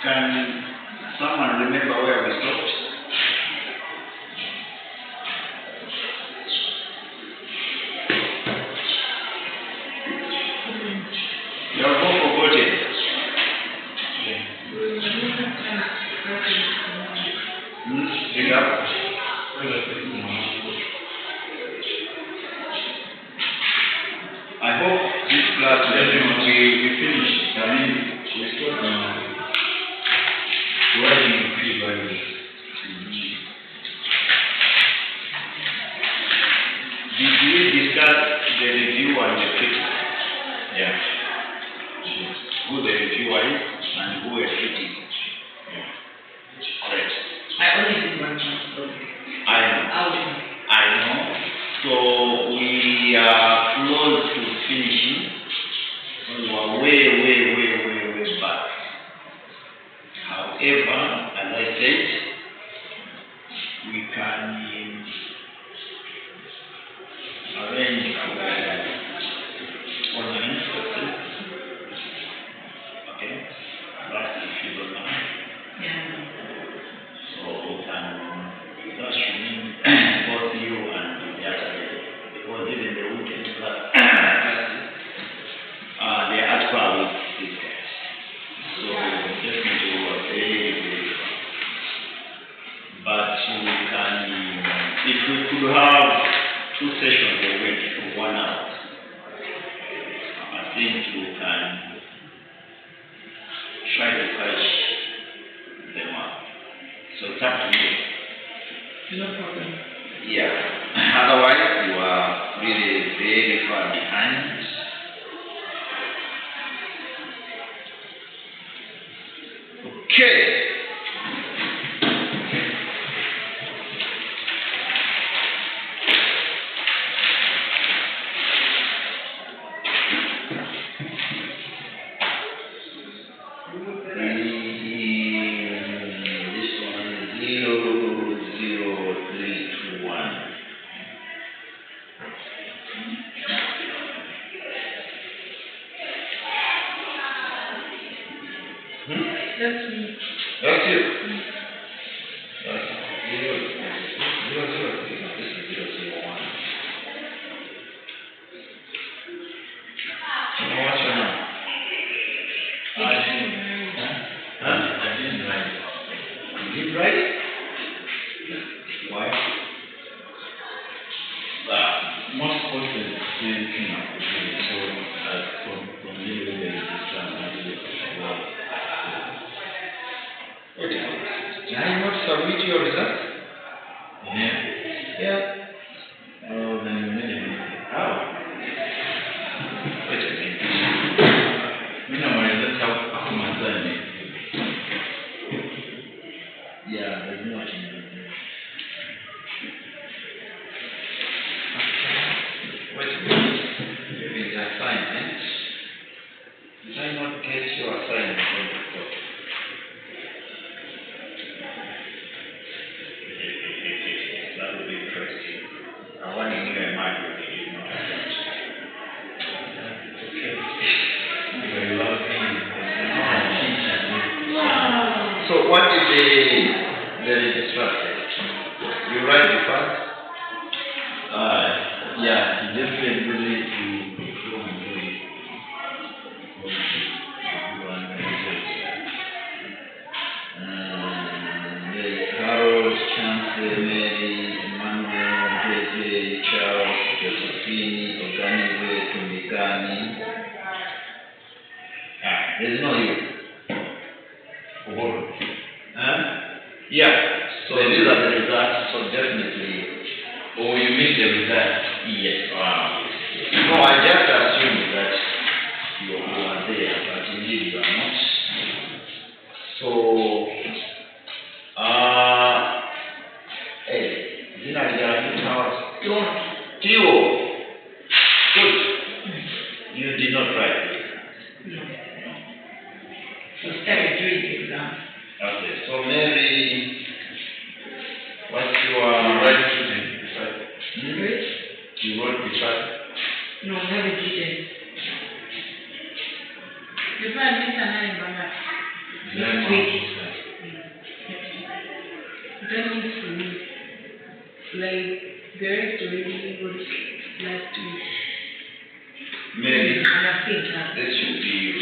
Can someone remember where we stopped? You have all forgotten. You speed up. I hope this class we finish. I mean, we start writing pre-value. Did we discuss the review and the critic? Yeah. Who the reviewer is and who a critic? Yeah. Correct. I only did one chance. I know. I know. So we are close to finishing. We are way back. However, as I said, we can arrange online classes. Okay? That's if you don't mind. Yeah. So we can, that should mean both you and the other, because even the weekend classes, they are actual with these guys. So definitely we are very fun. But we can, if we could have 2 sessions a week for 1 hour, I think we can try to catch them up. So it's up to you. No problem. Yeah. Otherwise, you are really very far behind. Okay. This one is 00321. That's me. That's you. That's 003. What's your name? I didn't write it. You didn't write it? Why? Most courses same thing application, so from little there is this class I did it well. Wait a minute. Can I not submit your results? Yeah. Yeah. Oh, then you made a mistake. How? Wait a minute. Meanwhile, that's how I'm assigned. Yeah, there's nothing. Wait a minute. There is assignment. Did I not get your assignment from the top? That would be interesting. I want to know a mark you did not attend. Okay. Very well thing. So what did the registrar say? You write the part? Yeah, he just said really to go and do it. There's Harold, Chancellor, Mary, Emmanuel, JJ, Charles, Josephine, Organize, Tumikani. There's no you. Yeah. So these are the results. So definitely. Oh, you made the result. Yes. No, I just assumed that you are there, but indeed you are not. So, hey, Zina, you are in house. Tio. Good. You did not write it. No. So started doing the exam. Okay. So Mary, what's your Right student. Good? You wrote the chart. No, never did it. The plan is next week. That means for me, like, the rest already got last week. Mary? And I think that. This should be you.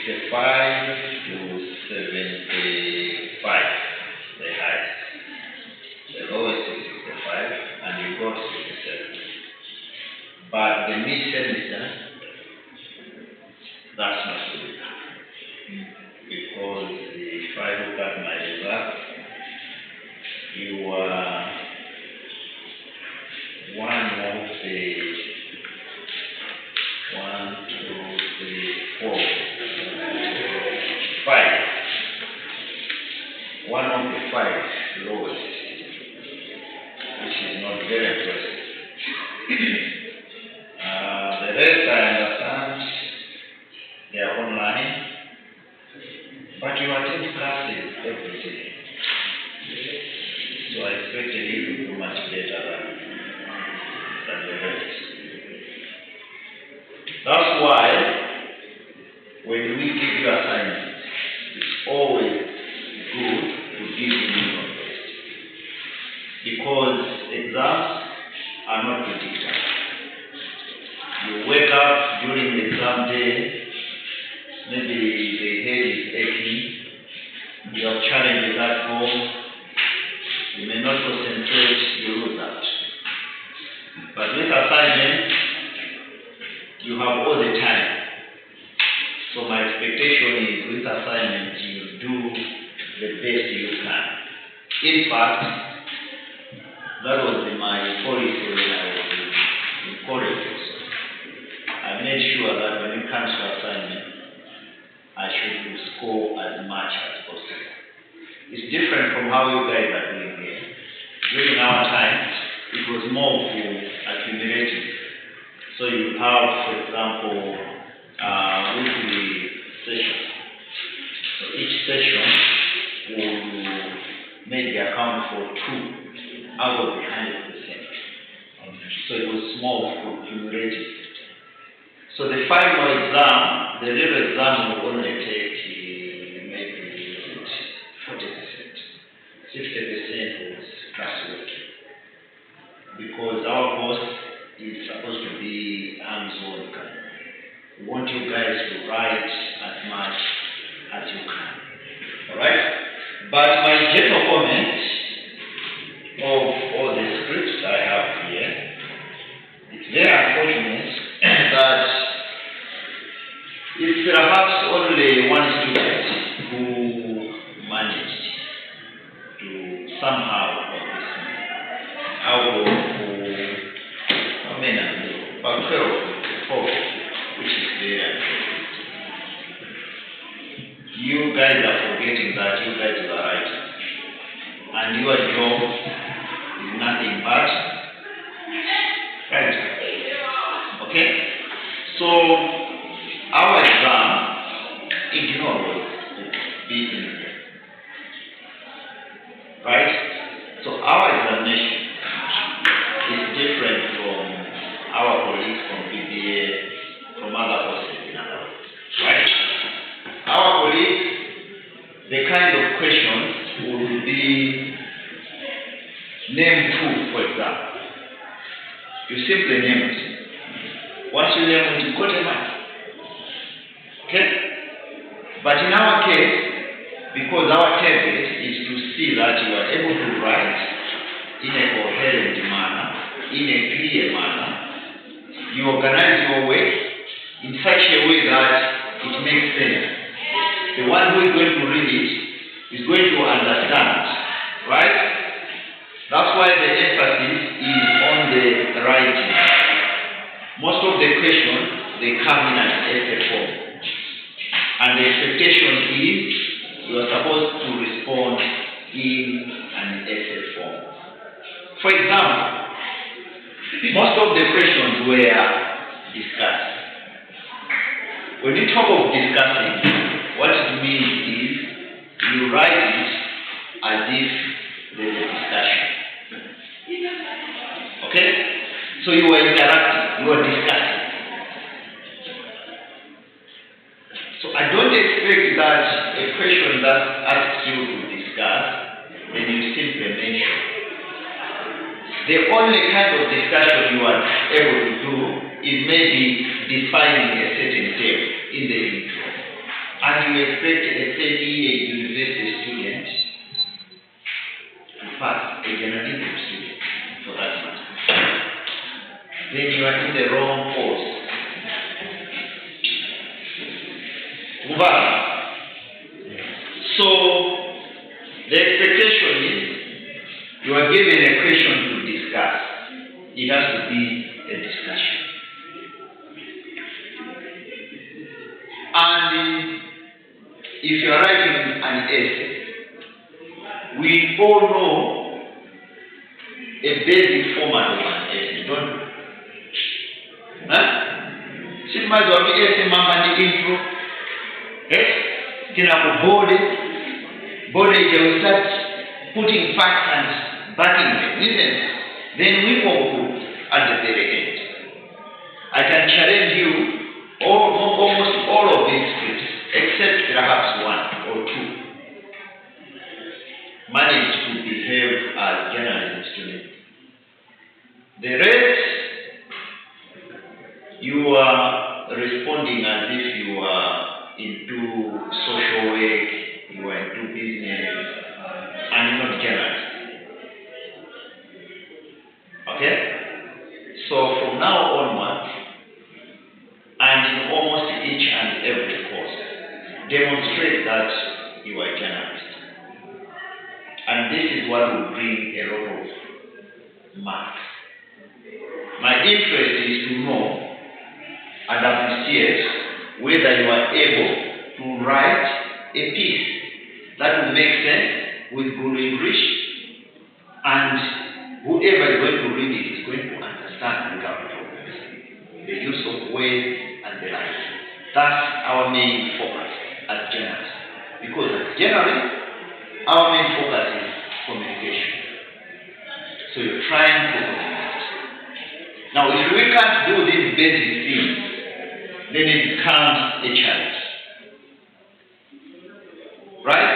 65 to 75, the highest. The lowest is 65, and you go to 67. But the mid-semester, that's not good. Because if I look at my result, you are one of the 5. One of the 5 lowest, which is not very impressive. The rest I understand they are online, but you attend classes every day. So I expected you to do much better than the rest. That's why when we give you assignments, it's always good to give you your best. Because exams are not predictable. You wake up during the exam day, maybe the head is aching, you have challenges at home, you may not concentrate, you lose that. But with assignments, you have all the time. So my expectation is with assignments, you do the best you can. In fact, that was my policy when I was in college. I made sure that when it comes to assignment, I should score as much as possible. It's different from how you guys are doing here. During our time, it was more accumulative. So you have, for example, weekly sessions. So each session will maybe account for 2 out of the 100%. So it was small cumulative. So the final exam, the real exam will only take maybe 40%. 60% was classwork. Because our course is supposed to be hands-on. We want you guys to write as much as you can. Alright? But my general comment of all the scripts I have here, it's very unfortunate that it's perhaps only one student who managed to somehow out of how many? About 12, which is very unfortunate. You guys are forgetting that you guys are writers, and your job is nothing but writing. Okay? So our exam, ignore was being right? So our examination is different from our colleagues from BBA, from other courses in other words, right? Our colleagues, the kind of questions will be name 2, for example. You simply name it. Once you name it, you got a mark. Okay? But in our case, because our target is to see that you are able to write in a coherent manner, in a clear manner, you organize your work in such a way that it makes sense. The one who is going to read it is going to understand, right? That's why the emphasis is on the writing. Most of the questions, they come in an essay form. And the expectation is you are supposed to respond in an essay form. For example, most of the questions were discussed. When you talk of discussing, what it means is you write it as if there's a discussion. Okay? So you are interacting, you are discussing. So I don't expect that a question that asks you to discuss, then you simply mention. The only kind of discussion you are able to do is maybe defining a certain term in the intro. and you expect a third-year university student to pass, a journalism student for that matter, then you are in the wrong course. Move on. So, the expectation is you are given a question to discuss. It has to be a discussion. And if you are writing an essay, we all know a basic format of an essay, don't we? Huh? Simazi wa essay mama ni intro. Kina body will start putting facts and backing them, isn't it? Then we conclude at the very end. I can challenge you almost all of these scripts, except perhaps one or two, manage to behave as journalism students. The rest, you are responding as if you are into social work, you are into business, and not journalism. Okay? So from now onwards, and in almost each and every course, demonstrate that you are a journalist. And this is what will bring a lot of marks. My interest is to know and appreciate whether you are able to write a piece that will make sense with good English, and whoever is going to read it is going to understand without problems. The use of words and the like. That's our main focus as journalists. Because as journalists, our main focus is communication. So you're trying to communicate. Now, if we can't do these basic things, then it becomes a challenge. Right?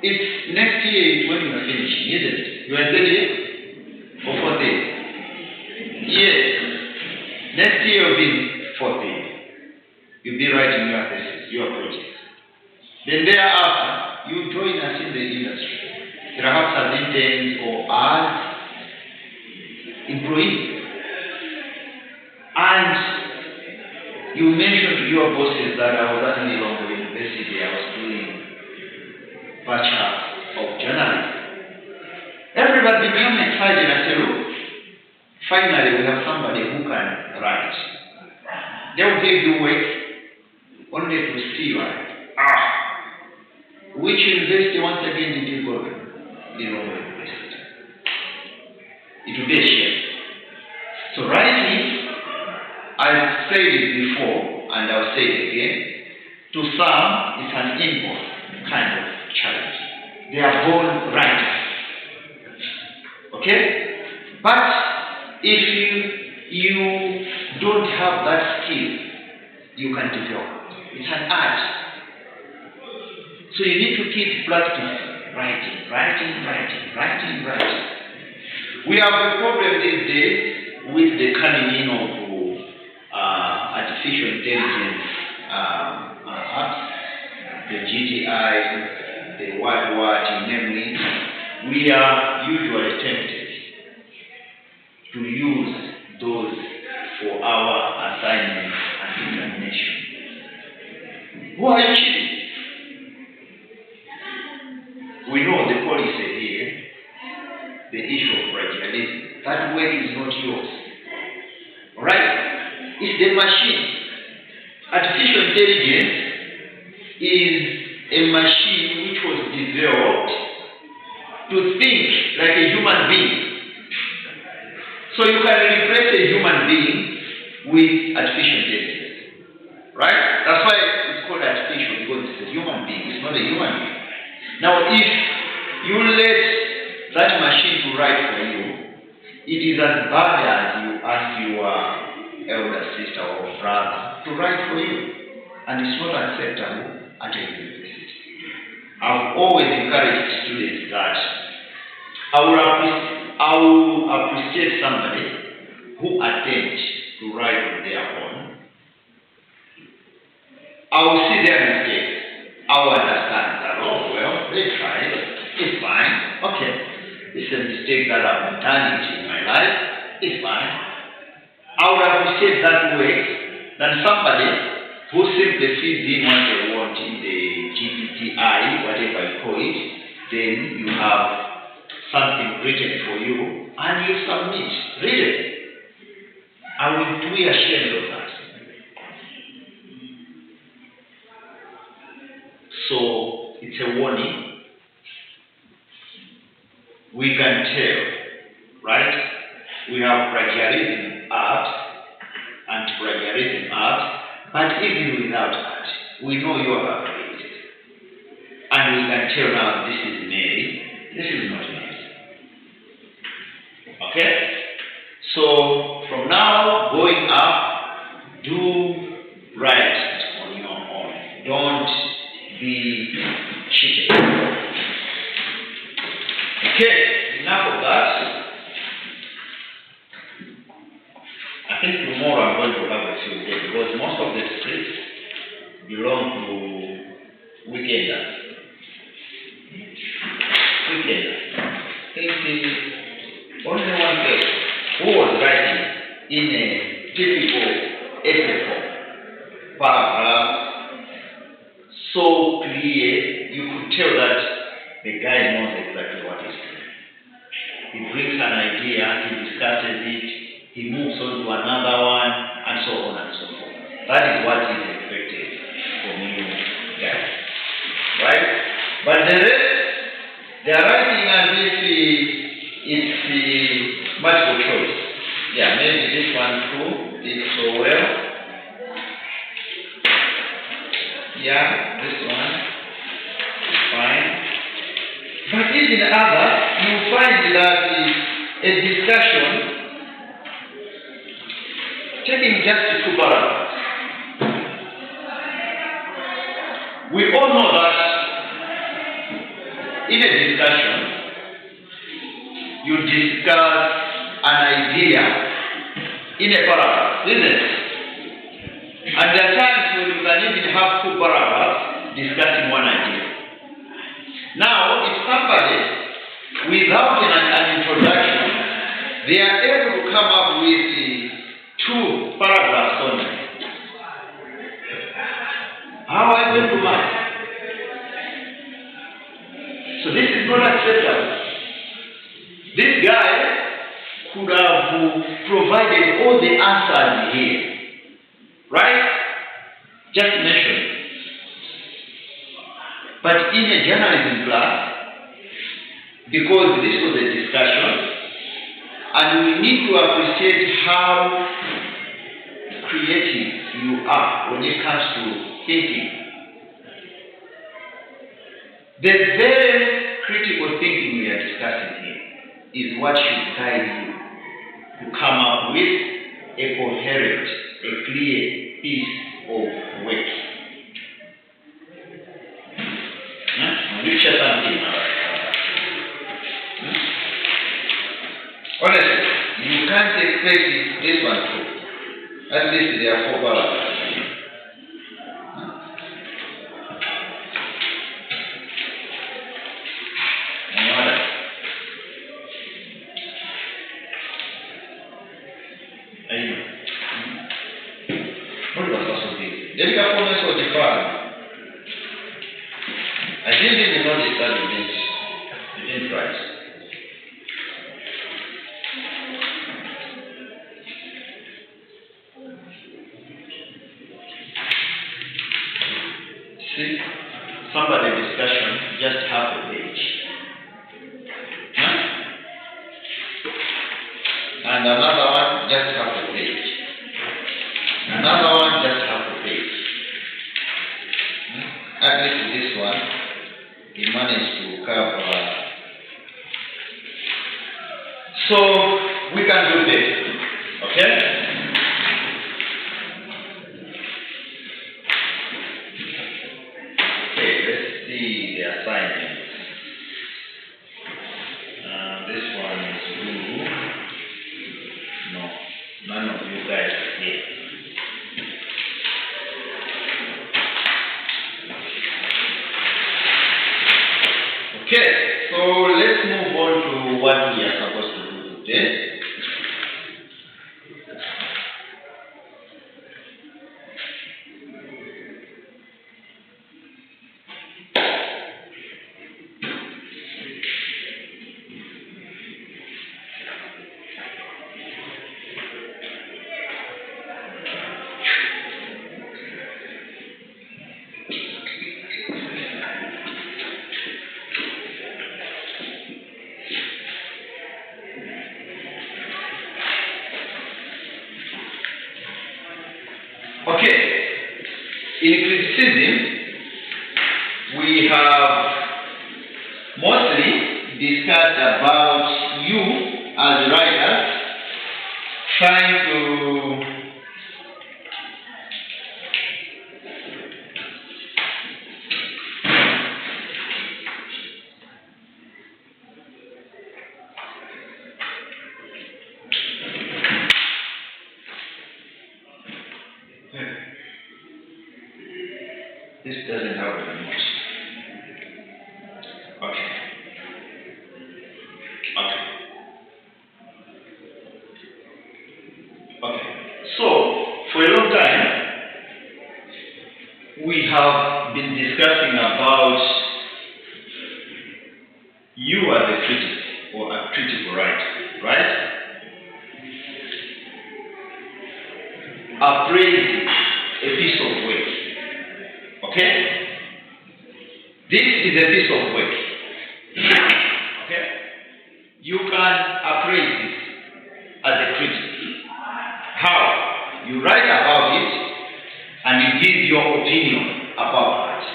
It's next year when you are finishing, isn't it? You are 30 or 40? Yes. Next year you'll be 40. You'll be writing your thesis, your project. Then thereafter, you join us in the industry. Perhaps as interns or as employees. And you mentioned to your bosses that I was at Nilongo University, I was doing Bachelor of Journalism. Everybody became excited and said, look, finally we have somebody who can write. They will give you work only to see you. Which university once again did you go to? Nilongo University. It will be a shame. So writing, I've said it before, and I'll say it again, to some, it's an inborn kind of challenge. They are born writers. Okay? But if you don't have that skill, you can develop. It's an art. So you need to keep practicing. Writing. We have a problem these days with the coming in of artificial intelligence apps, the GTI, the what, namely, we are usually tempted to use those for our assignments and examination. Who are you cheating? We know the policy here, the issue of plagiarism. That work is not yours. Alright? It's the machine. Artificial intelligence is a machine which was developed to think like a human being. So you can replace a human being with artificial intelligence. Right? That's why it's called artificial, because it's a human being. It's not a human being. Now, if you let that machine to write for you, it is as bad as you ask your elder sister or brother to write for you. And it's not acceptable at a university. I've always encouraged students that I will appreciate somebody who attempts to write on their own. I I will see their mistakes. I will understand that, oh, well, they tried. It's fine. Okay. It's a mistake that I've done it in my life. It's fine. I would appreciate that way than somebody who simply feeds in what they want in the GPTI, whatever you call it. Then you have something written for you and you submit. Read it. I will be ashamed of that. So it's a warning. We can tell, right? We have plagiarism art, anti-plagiarism art, but even without art, we know you are plagiarism. And we can tell now this is Mary, this is not Mary. Okay? So from now going up, do right on your own. Don't be cheated. Okay, enough of that. I think tomorrow I'm going to have a few days because most of the streets belong to weekenders. I think only one person who was writing in a typical essay form, paragraph, so clear, you could tell that the guy knows exactly what he's doing. He brings an idea, he discusses it, he moves on to another one, and so on and so forth. That is what is expected from you guys. Right? But the rest, they are writing as if it's multiple choice. Yeah, maybe this one too did so well. Yeah, this one is fine. But even others, you find that a discussion taking just two paragraphs. We all know that in a discussion, you discuss an idea in a paragraph, isn't it? And there are times when you can even have two paragraphs discussing one idea. Now, if somebody, without an introduction, they are able to come up with two paragraphs only, how are you going to manage? So this is not acceptable. This guy could have provided all the answers here. Right? Just mention. But in a journalism class, because this was a discussion, and we need to appreciate how creative you are when it comes to thinking. The very critical thinking we are discussing here is what should guide you to come up with a coherent, a clear piece of work. Honestly, you can't expect this one too. At least there are 4 paragraphs. I didn't even notice that you didn't price. See, somebody discussion, just half a page. Huh? And another one, just half a page. Another one, just half a page. At least this one, he managed to cover. So we can do this, okay? Okay, let's see the assignment. This one is blue. Okay, so let's move on to what we are supposed to do today. Okay, in criticism, we have mostly discussed about you as writers trying to this doesn't have very much. Okay. So, for a long time, we have been discussing about you as a critic or a critical writer, right? Appraising a piece of work. Okay? This is a piece of work. Okay? You can appraise this as a critic. How? You write about it and you give your opinion about it.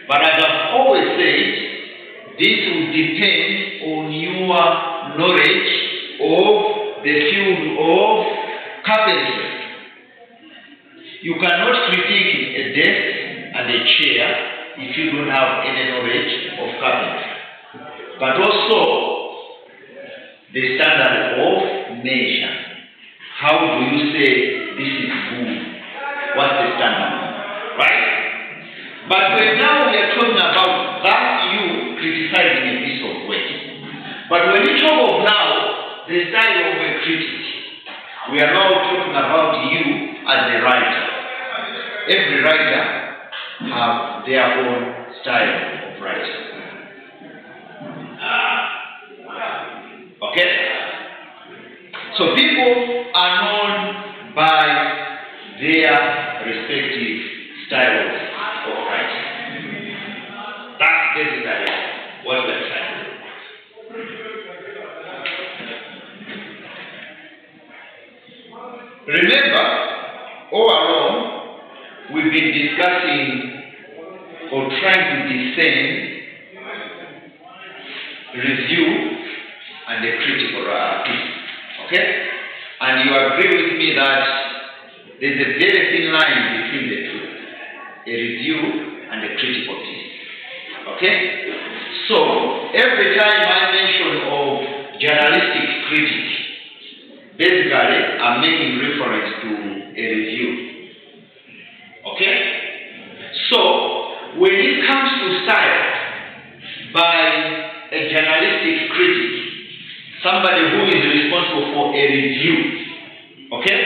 But as I've always said, this will depend on your knowledge of the field of carpentry. You cannot critique a desk and a chair if you don't have any knowledge of carpentry. But also the standard of measure. How do you say this is good? What's the standard? Right? But now we are talking about that you criticizing a piece of work. But when you talk of now the style of a critic, we are now talking about you as a writer. Every writer have their own style of writing. Okay? So people are known by their respective styles of writing. That's basically what we're trying to do. Remember, all along, we've been discussing or trying to discern review and a critical piece. Okay? And you agree with me that there's a very thin line between the two, a review and a critical piece. Okay? So, every time I mention of journalistic critique, basically I'm making reference to a review. Okay? So, when it comes to style, by a journalistic critic, somebody who is responsible for a review, okay?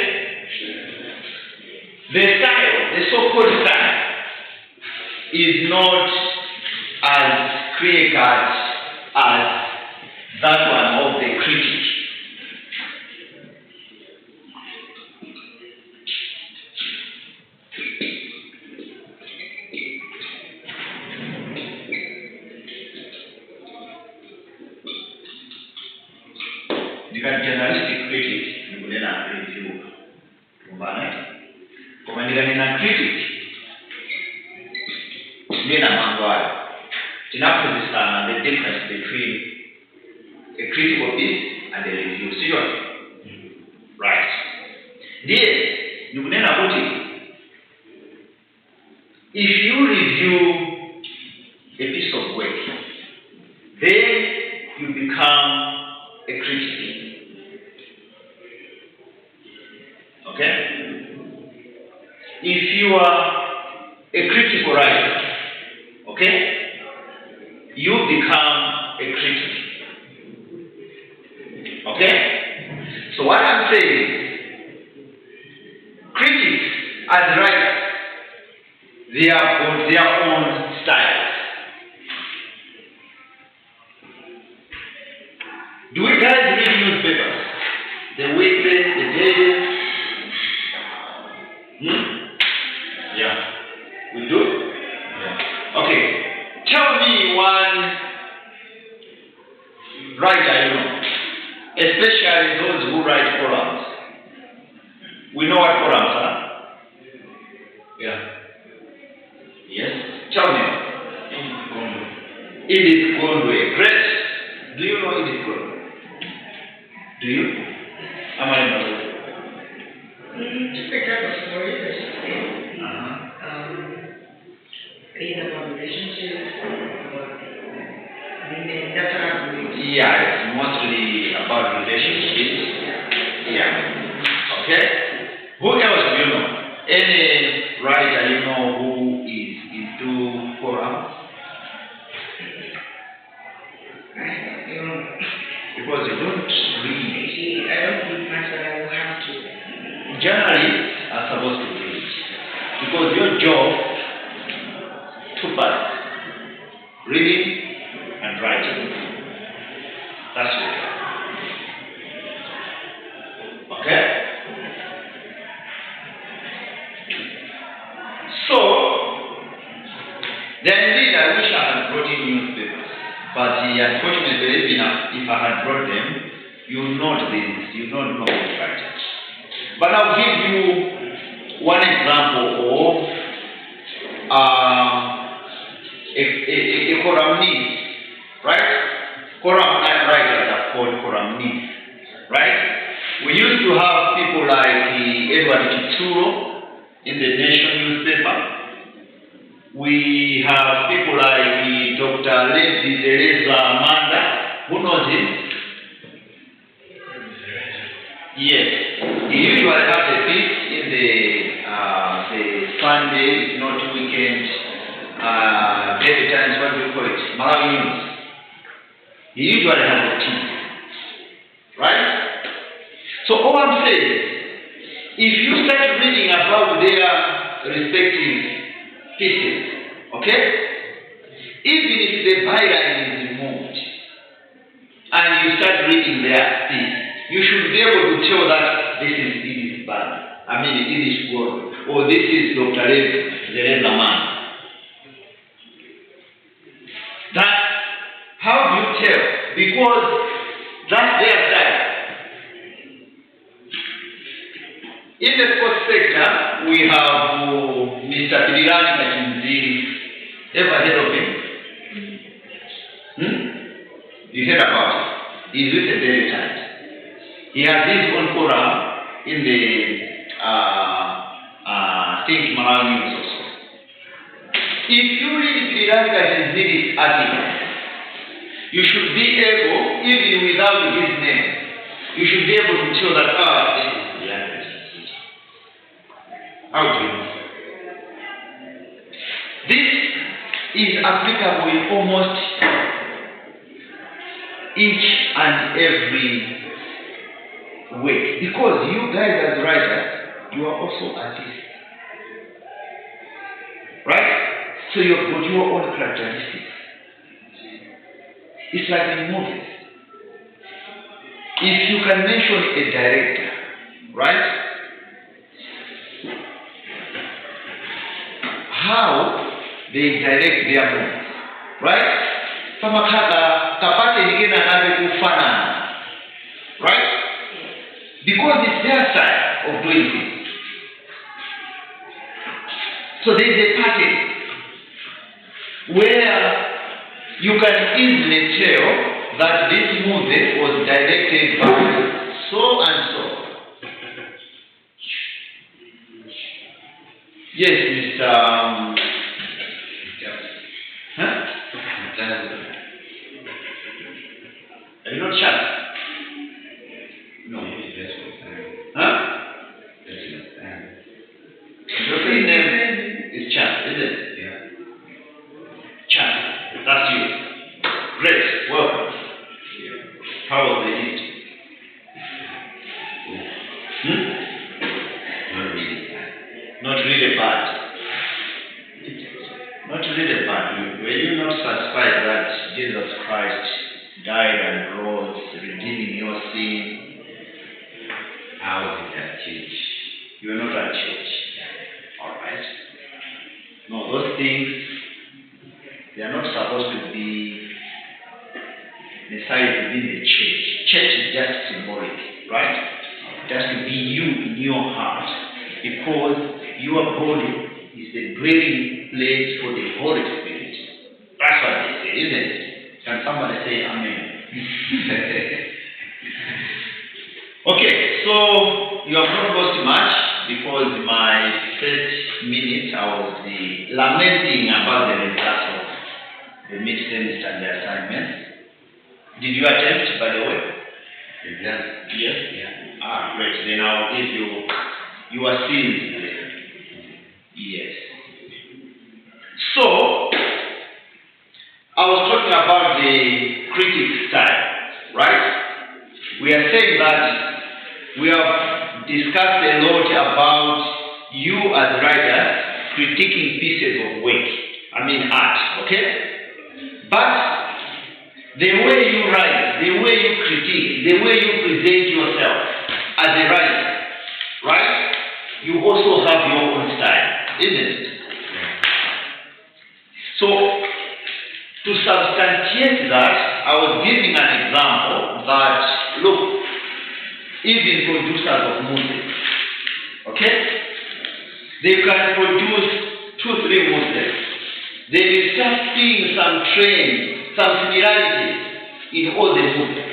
The style, the so-called style, is not as clear-cut as that one of the critic. Journalistic critic, nikunena review. Kumbana. Kama nina critic, nina mambo. Tunapozisana the difference between a critical piece and a review. Seriously. Right. Ndiye, nikunena kuti, if you review a piece of work, then you become a critic. Okay? If you are a critical writer, okay, you you become a critic. Okay? So what I'm saying, critics as writers, they have got their own styles. Do we guys read newspapers? The weekly, the daily? Yeah. We do? Yeah. Okay. Tell me one writer you know, especially those who write columns. We know what columns are? Yeah. Yes? Tell me. Edith Conway. Great. Do you know Edith Conway? Do you? Am I not? To pick up a story that she said, either about relationships or women, that's what I believe. Yeah, it's mostly about relationships. Yeah. Okay? Who else do you know? Any writer you know who is into forums? I don't, Because you don't read. I don't read much, but I will have to. Journalists are supposed to read. Because your job, two parts. Reading and writing. That's your job. Okay? So, then indeed I wish I had brought in newspapers. But unfortunately, if I had brought them, you would not read this, you would not know what writing. But I'll give you one example of a columnist, right? Column writers are called columnists, right? We used to have people like Edward Kituro in the Nation newspaper. We have people like Dr. Leslie Teresa Amanda. Who knows him? Yes. He usually has a piece in the Sunday, not weekend, daily times, what do you call it? Malawi News. He usually has a piece. Right? So all I'm saying, if you start reading about their respective pieces, okay? Even if the byline is removed and you start reading their piece, you should be able to tell that this is Edith Band. Edith Gold, or this is Dr. Teresa Man. That, how do you tell? Because that's their style. In the sports sector, we have Mr. Pirilani Kachinziri. Ever heard of him? You heard about it? He's with the Daily Times. He has his own forum in the Think Malawi News also. If you read Pirilani Kachinziri's article, you should be able, even without his name, you should be able to tell that, this is Pirilani Kachinziri. How do you know? This is applicable in almost each and every way. Because you guys as writers, you are also artists. Right? So you've got your own characteristics. It's like in movies. If you can mention a director, right? How they direct their movies, right? Kama kapate nyingine anavyokufana, right? Because it's their style of doing things. So there is a pattern where you can easily tell that this movie was directed by so and so. Yes, Mr. Huh? Are you not sharp? No. Huh? Your first name is Chan, is it? Yeah. Chan. That's you. Not really bad. Not really bad. Were you not satisfied that Jesus Christ died and rose, redeeming your sin? I was in that church. You were not at church. Alright. No, those things, they are not supposed to be necessarily within the church. Church is just symbolic, right? Just to be you in your heart. Because your body is the dwelling place for the Holy Spirit. That's what they say, isn't it? Can somebody say amen? Okay, so you have not lost much because my first minute I was lamenting about the results of the mid-semester and the assignments. Did you attempt, by the way? Yes. Yes? Yeah. Ah, great. Then I'll give you your sins there. Yes. So, I was talking about the critic style, right? We are saying that we have discussed a lot about you as writers critiquing pieces of work. I mean art, okay? But the way you write, the way you critique, the way you present yourself as a writer, right? You also have your own style, isn't it? So, to substantiate that, I was giving an example that, look, even producers of music, okay? They can produce 2-3 music. They will start seeing some trends, some similarities in all the music.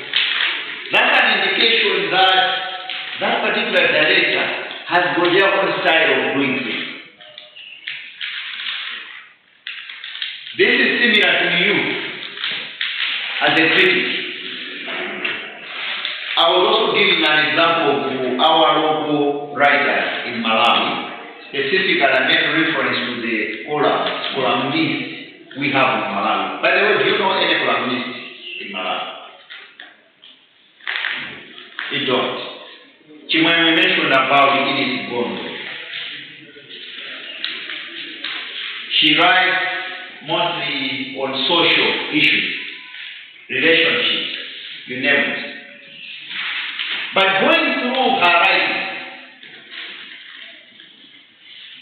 That's an indication that that particular director has got their own style of doing things. This is similar to you as a critic. I was also giving an example of our local writers in Malawi. Specifically, I made reference to the columnist we have in Malawi. By the way, do you know any columnist in Malawi? You don't. Chimwemwe mentioned about Edith Gondo. She writes mostly on social issues, relationships, you name it. But going through her writing,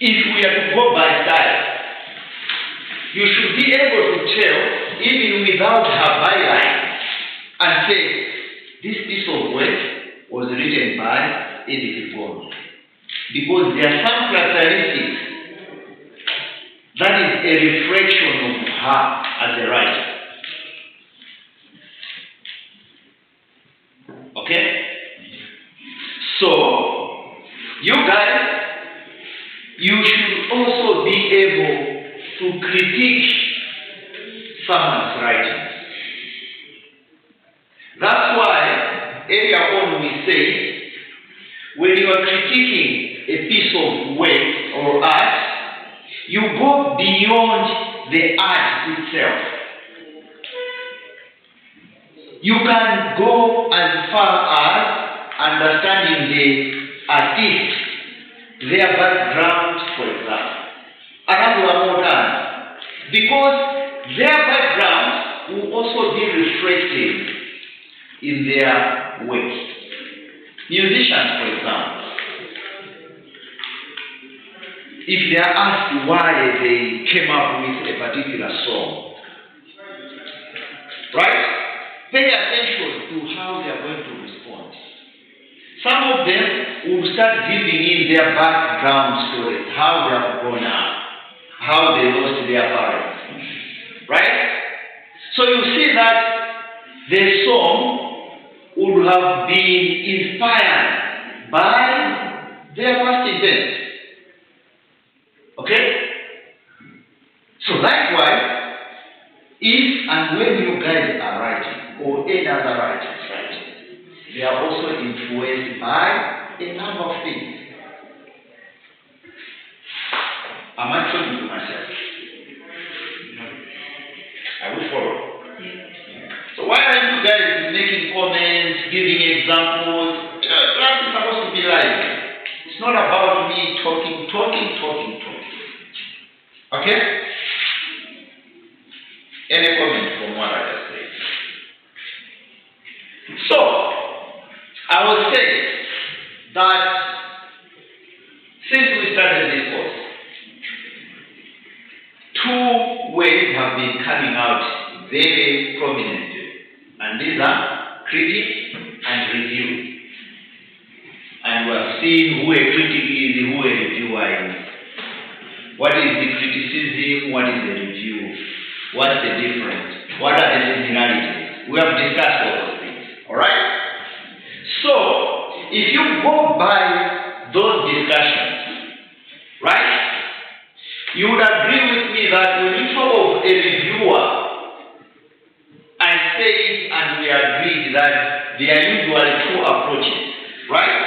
if we are to go by style, you should be able to tell, even without her byline, and say, this piece of work was written by Edith Gondo. Because there are some characteristics that is a reflection of her as a writer. Okay? So, you guys, you should also be able to critique someone's writing. That's why earlier on we say, when you are critiquing a piece of work or art, you go beyond the art itself. You can go as far as understanding the artist, their background, for example. Because their background will also be reflected in their work. Musicians, for example, if they are asked why they came up with a particular song, right? Pay attention to how they are going to respond. Some of them will start giving in their background story, how they have grown up, how they lost their parents, right? So you see that the song would have been inspired by their past events. Okay? So likewise, if and when you guys are writing, or any other writer is writing, they are also influenced by a number of things. Am I talking to myself? I will follow. So why are you guys making comments, giving examples? Class is supposed to be like, it's not about me talking talking. Okay? Any comment from what I just said? So, I will say that since we started this course, two ways have been coming out very prominently, and these are critic and review. And we have seen who a critic is, who a reviewer is. What is the criticism? What is the review? What's the difference? What are the similarities? We have discussed all those things. Alright? So, if you go by those discussions, right, you would agree with me that when you talk of a reviewer, I said and we agreed that there are usually two approaches, right?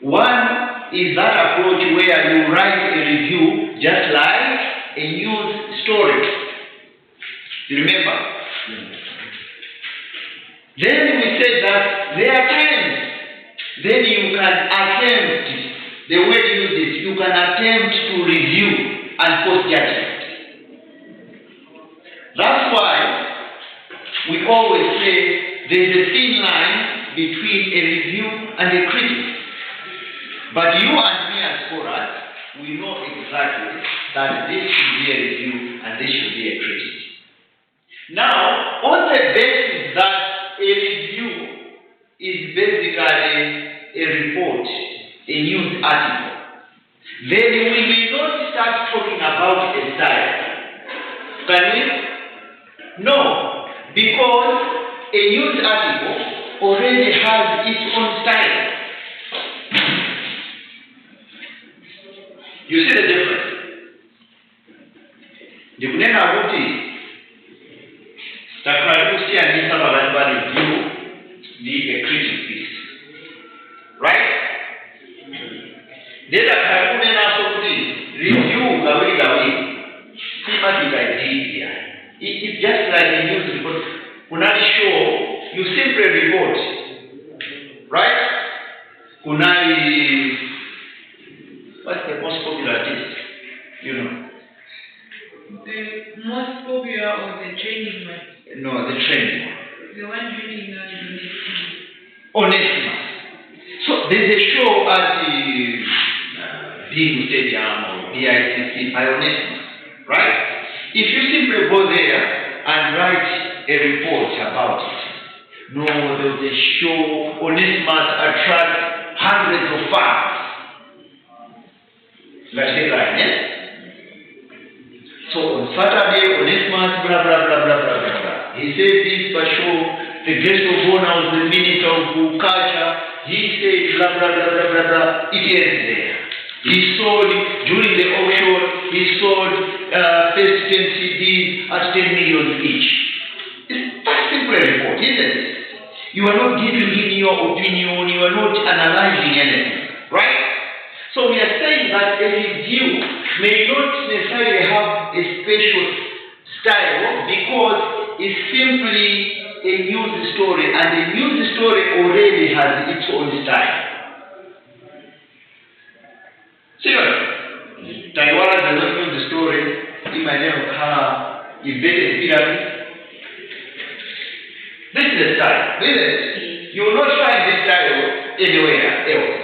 One is that approach where you write a review just like a news story. You remember? Then we said that there are times then you can attempt, the way you use it, you can attempt to review and post judgment. That's why we always say there's a thin line between a review and a critic. But you and me as scholars, we know exactly that this should be a review and this should be a critic. Now, on the basis that a review is basically a report, a news article, then we may not start talking about a style. Can we? No, because a news article already has its own style. You see the difference? Ndikunena kuti takali kusiyanisa pakati pa review ndi a critic piece. Right? Ndeta kali kunenaso kuti review kawiri simatikaitia. It's just like a news report. Kunali show, you simply report. Right? Kunali, what's the most popular dish? You know? The most popular or the trending one? No, the trending one. The one trending now is Onesimus. So there's a show at the Big Stadium or BICC by Onesimus, right? If you simply go there and write a report about it, no, there's a show, Onesimus attracts hundreds of fans. Let's say like that. So on Saturday, Onesimus, blah, blah, blah, blah, blah, blah, blah. He said this for show, the guest of honor was the Minister of Culture. He said blah, blah, blah, blah, blah, blah. It ends there. He sold, during the auction, he sold first 10 CDs at 10 million each. It's that simple report, isn't it? You are not giving him your opinion, you are not analyzing anything, right? So we are saying that a review may not necessarily have a special style because it's simply a news story, and the news story already has its own style. Seriously, Taiwan does not know the story. In my name, invaded pyramid. This is the style, isn't it? You will not find this style anywhere else.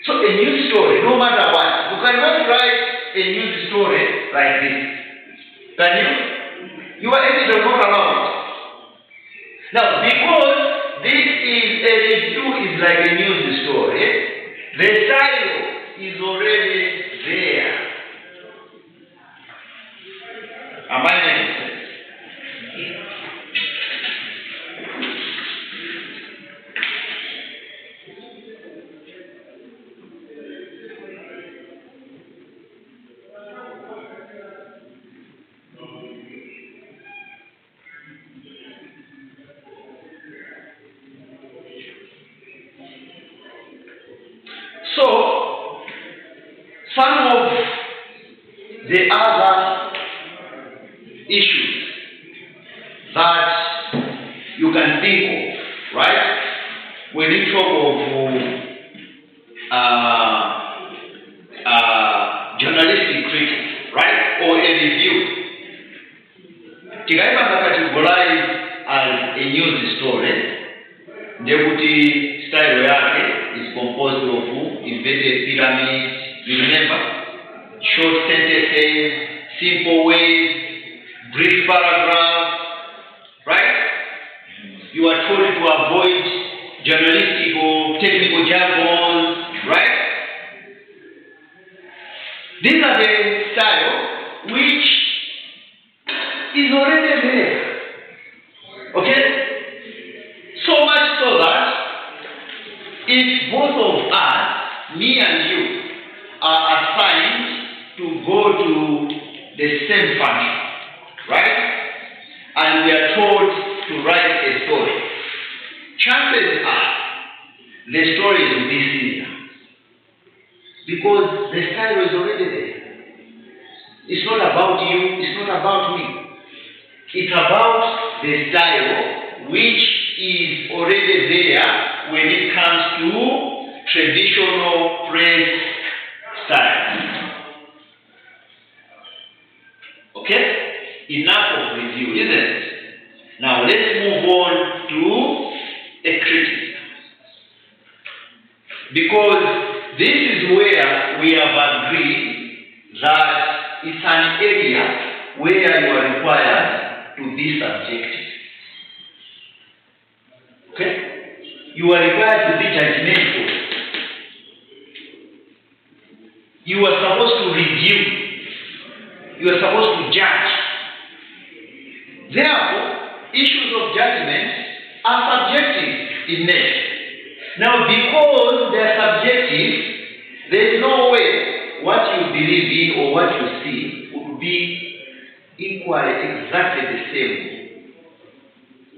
So a news story, no matter what, you cannot write a news story like this. Can you? Your editor will not allow it. Now, because this is a review is like a news story, the style is already there. Am I making sense? So, some of the other issues that you can think of, right, when you talk of inverted pyramids. You remember? Short sentences, simple words, brief paragraphs, right? You are told to avoid journalistic or technical jargon, right? These are the style which is already there. Okay? So much so that if both of us, me and you, are assigned to go to the same function, right? And we are told to write a story. Chances are the story will be similar. Because the style is already there. It's not about you, it's not about me. It's about the style which is already there when it comes to traditional press style. Okay? Enough of review, isn't it? Now let's move on to a critic. Because this is where we have agreed that it's an area where you are required to be subjective. Okay? You are required to be judgmental. You are supposed to review. You are supposed to judge. Therefore, issues of judgment are subjective in nature. Now, because they are subjective, there is no way what you believe in or what you see would be equally exactly the same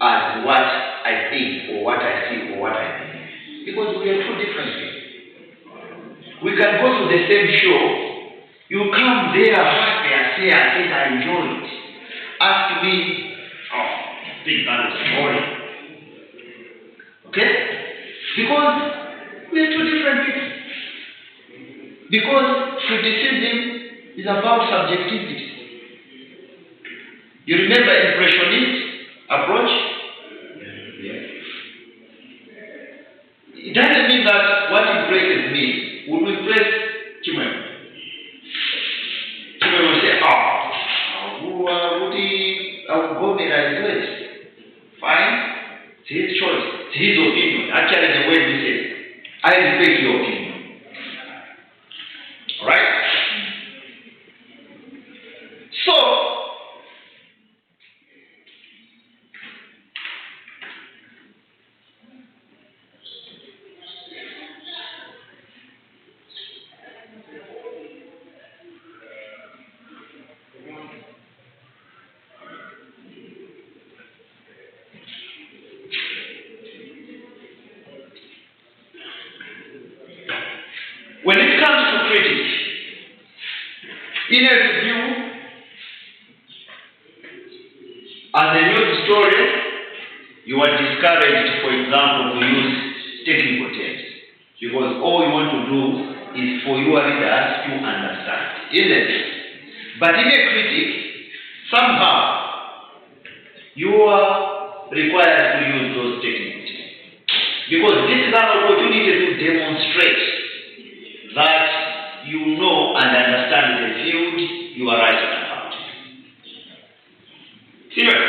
as what I think or what I see or what I believe. Because we are two different people. We can go to the same show. You come there happy and say, I enjoy it. Ask me, I think that was boring. Okay? Because we are two different people. Because criticism is about subjectivity. You remember impressionist approach? Yeah. It doesn't mean that what impresses me will impress Chimwemwe. Chimwemwe will say, I will go there and do it. Fine. It's his choice. It's his opinion. Actually, the way we say, I respect your opinion. Alright? So, when it comes to critics, in a review, as a news historian, you are discouraged, for example, to use technical terms. Because all you want to do is for your readers to understand, isn't it? But in a critic, somehow, you are required to use those technical terms. Because this is an opportunity to demonstrate that you know and understand the field you are writing about. Serious.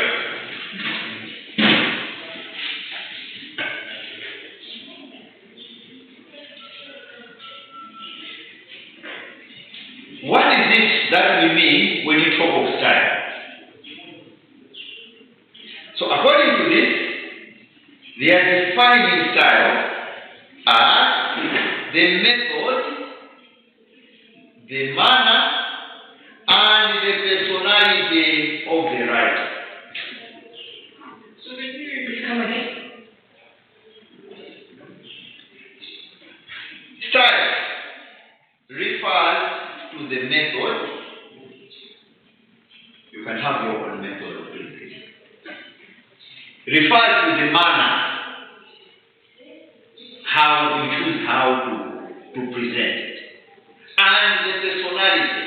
What is it that we mean when we talk of style? So according to this, they are defining style as the method, the manner, and the personality of the writer. So can you come again? Style refers to the method. You can have your own method of doing this. Refers to the manner, how you choose how to present it, and the personality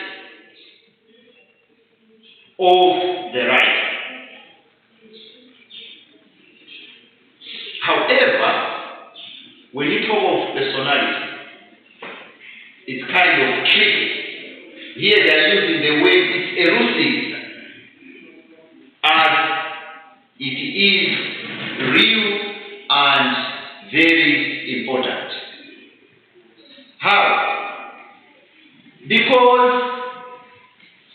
of the writer. However, when you talk of personality, It's kind of tricky. Here they are using the word it's elusive, as it is real and very important. How? Because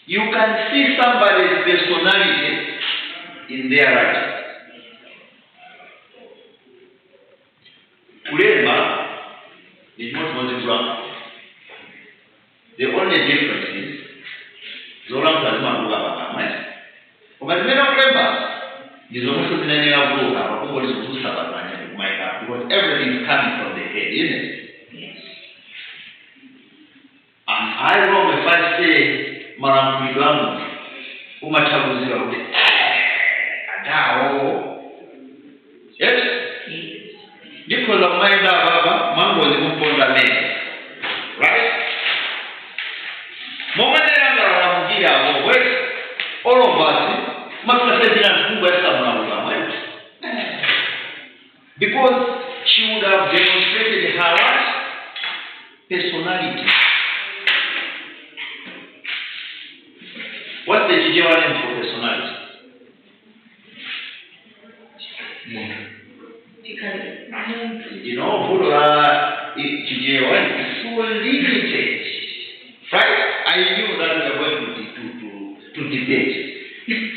you can see somebody's personality in their writing. Kurema is not Mozambique. The only difference is Zoram lazima kuwa baba. Ukatumia kuremba ndizo mtu zinanena kuruka hapo lizusa baba because everything is coming from the head, isn't it? Yes. And I wrong if I say marambi wangu umataguzira kuti adao. Yes? Because of my baba mango is kumponda mene. Right? Moment all of us because she would have demonstrated her personality. What's the Chichewa name for personality? You know, Chichewa is so limited. Right? I knew that we were going to debate.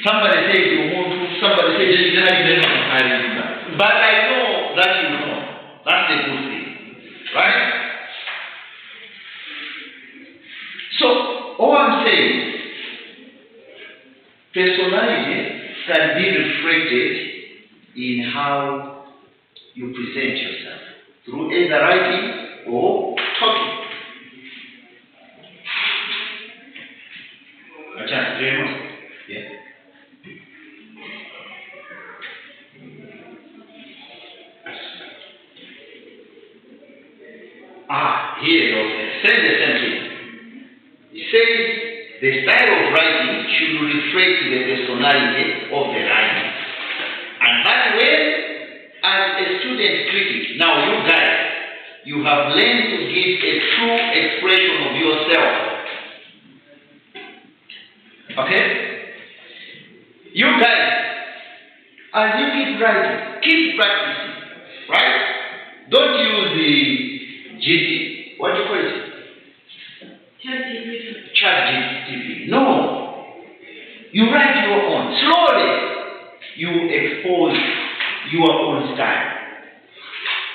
Somebody says you want to, somebody says you don't. But I know that you know. That's the good thing. Right? So, all I'm saying, personality can be reflected in how you present yourself through either writing or talking. Yeah. Here also, say the same thing. It says the style of writing should reflect the personality of the writer. And that way, as a student critic, now you guys, you have learned to give a true expression of yourself. Okay? You guys, as you keep writing, keep practicing, right? Don't use the GT. What do you call it? ChatGPT. No. You write your own. Slowly, you expose your own style.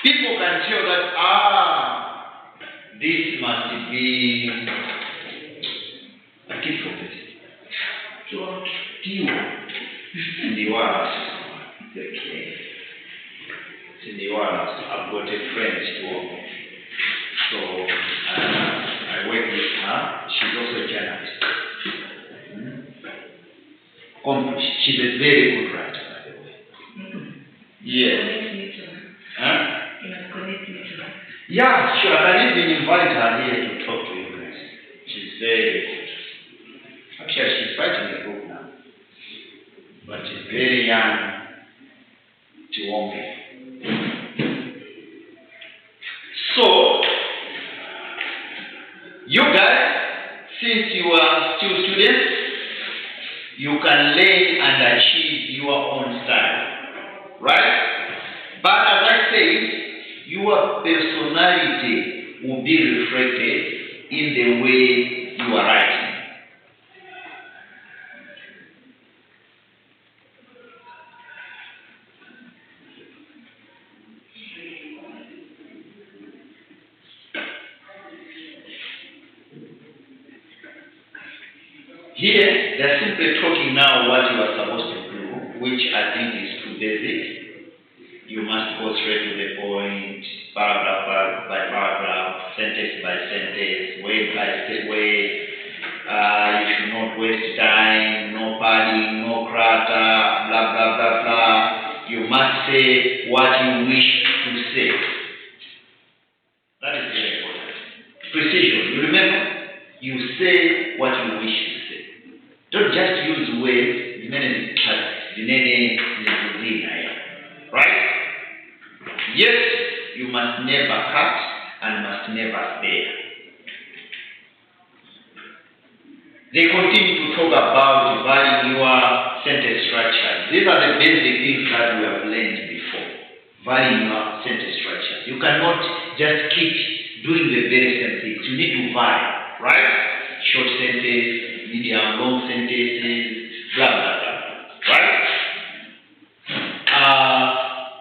People can tell that, this must be a kid from this. I've got a friend to work with. So I work with her. She's also a journalist. She's a very good writer, by the way. Yes. Yeah, sure. I can even invite her here to talk to you guys. She's very good. Actually, she's writing a book now. But she's very young to warm people. So, you guys, since you are still students, you can learn and achieve your own style. Right? But as I said, your personality will be reflected in the way you are writing. Here, they're simply talking now what you are supposed to do, which I think is too basic. You must go straight to the point, paragraph by paragraph, sentence by sentence, word by word. You should not waste time, no padding, no clutter, blah, blah, blah, blah. You must say what you wish to say. That is very important. Precision. You remember? You say what you wish to say. Don't just use words, right? Yes, you must never cut and must never spare. they continue to talk about varying your sentence structures. These are the basic things that we have learned before. Varying your sentence structures. You cannot just keep doing the very same things. You need to vary, right? Short sentence, medium, long sentences, blah, blah, blah. Right?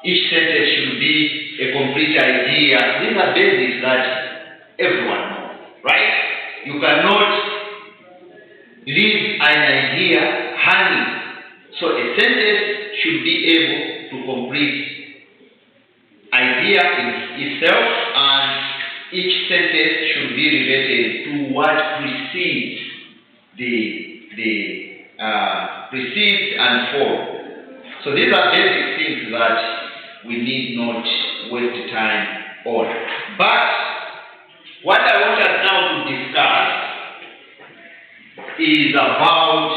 Each sentence should be a complete idea. These are basics that everyone knows, right? You cannot leave an idea hanging. So a sentence should be able to complete idea in itself, and each sentence should be related to what precedes precedes and follows. So these are basic things that we need not waste time on. But what I want us now to discuss is about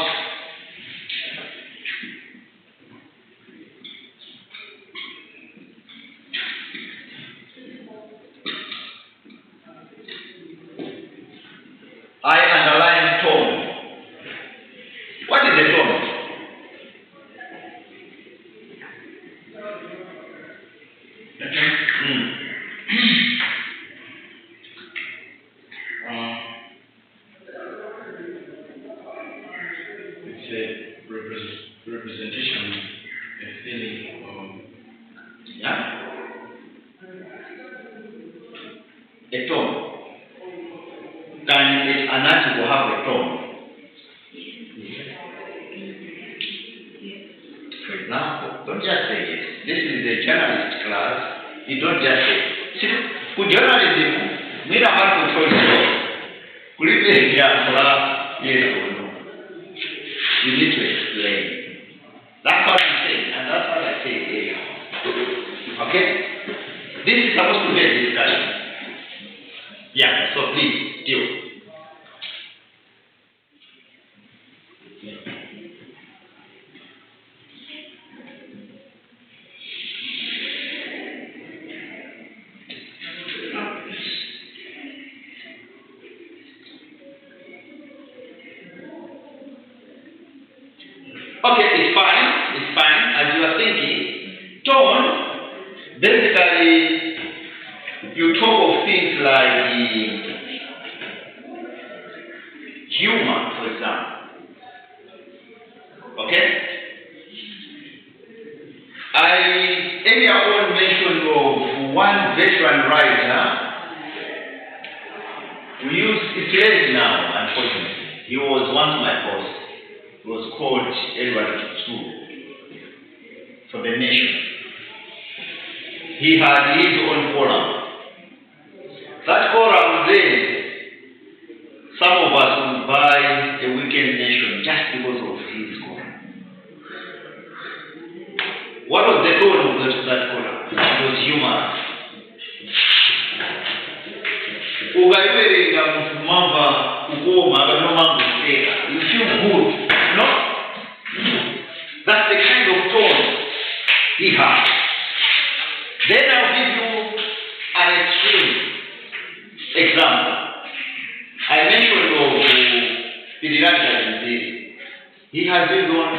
I underline tone. What is a tone? It's a representation, a feeling, Yeah? A tone. Can an article have a tone? For example, don't just say yes. This is a journalist class. You don't just say. See, for journalism, we don't have to choice. Could it be yes or no? You need to explain. That's what I'm saying, and that's what I say here. Okay? This is supposed to be a discussion. Yeah, so please, deal. Okay, it's fine, as you are thinking. Tone, basically, you talk of things like humor, for example. Okay? I earlier on mentioned of one veteran writer. It's late now, unfortunately. He was once my boss. He was called Edward Kitsu for the Nation. He had his own column. That column then, some of us would buy a Weekend Nation just because of his column. What was the tone of that column? It was humorous. Ugayiwerenga mumava ukoma abanomanga kuseka. You feel good, no? That's the kind of tone he had. Then I'll give you an extreme example. I mentioned of Pidiranja. He has been on